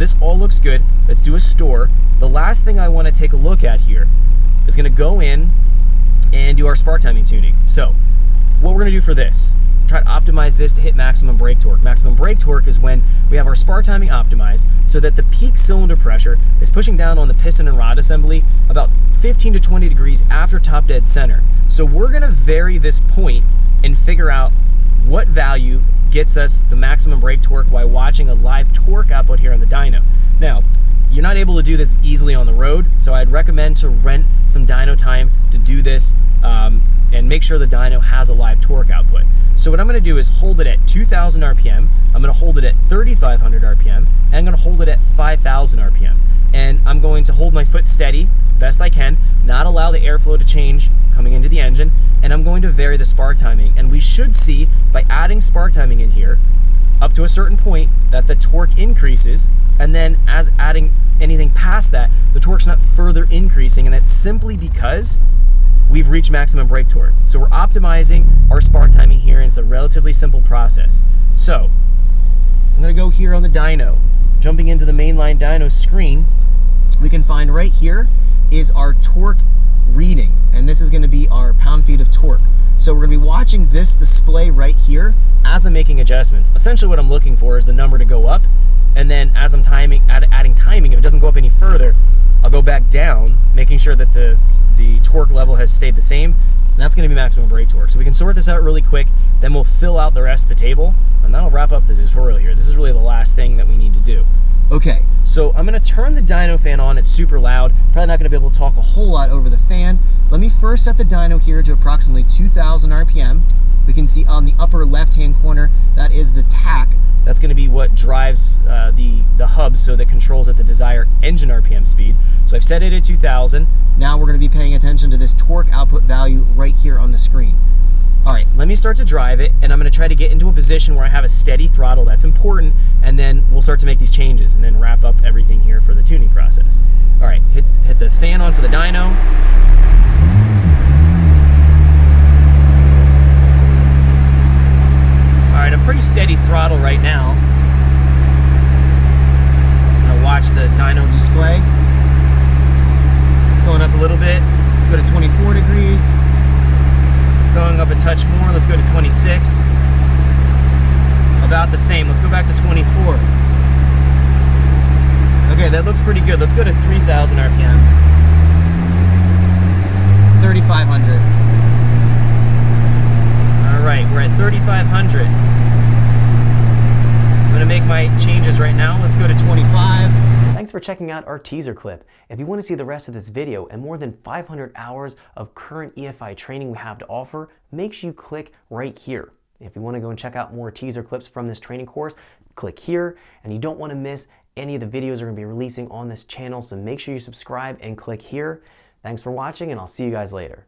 This all looks good. Let's do a store. The last thing I want to take a look at here is going to go in and do our spark timing tuning. So what we're going to do for this, try to optimize this to hit maximum brake torque. Maximum brake torque is when we have our spark timing optimized so that the peak cylinder pressure is pushing down on the piston and rod assembly about 15 to 20 degrees after top dead center. So we're going to vary this point and figure out what value gets us the maximum brake torque while watching a live torque output here on the dyno. Now, you're not able to do this easily on the road, so I'd recommend to rent some dyno time to do this and make sure the dyno has a live torque output. So what I'm going to do is hold it at 2,000 RPM, I'm going to hold it at 3,500 RPM, and I'm going to hold it at 5,000 RPM. And I'm going to hold my foot steady as best I can, not allow the airflow to change coming into the engine, and I'm going to vary the spark timing. And we should see, by adding spark timing in here, up to a certain point, that the torque increases, and then as adding anything past that, the torque's not further increasing, and that's simply because we've reached maximum brake torque. So we're optimizing our spark timing here, and it's a relatively simple process. So I'm gonna go here on the dyno. Jumping into the mainline dyno screen, we can find right here is our torque reading, and this is gonna be our pound-feet of torque. So we're gonna be watching this display right here as I'm making adjustments. Essentially what I'm looking for is the number to go up, and then as I'm adding timing, if it doesn't go up any further, I'll go back down, making sure that the torque level has stayed the same, and that's gonna be maximum brake torque. So we can sort this out really quick, then we'll fill out the rest of the table, and that'll wrap up the tutorial here. This is really the last thing that we need to do. Okay, so I'm gonna turn the dyno fan on. It's super loud. Probably not gonna be able to talk a whole lot over the fan. Let me first set the dyno here to approximately 2,000 RPM. We can see on the upper left-hand corner, that is the tach. That's gonna be what drives the hub, so that controls at the desired engine RPM speed. So I've set it at 2,000. Now we're gonna be paying attention to this torque output value right here on the screen. All right, let me start to drive it, and I'm gonna try to get into a position where I have a steady throttle. That's important, and then we'll start to make these changes and then wrap up everything here for the tuning process. All right, hit the fan on for the dyno. All right, a pretty steady throttle right now. I'm gonna watch the dyno display. It's going up a little bit. Let's go to 24 degrees. Going up a touch more, let's go to 26. About the same, let's go back to 24. Okay, that looks pretty good. Let's go to 3,000 RPM. 3,500. All right, we're at 3,500. I'm gonna make my changes right now. Let's go to 25. Thanks for checking out our teaser clip. If you want to see the rest of this video and more than 500 hours of current EFI training we have to offer, make sure you click right here. If you want to go and check out more teaser clips from this training course, click here. And you don't want to miss any of the videos we're going to be releasing on this channel, so make sure you subscribe and click here. Thanks for watching, and I'll see you guys later.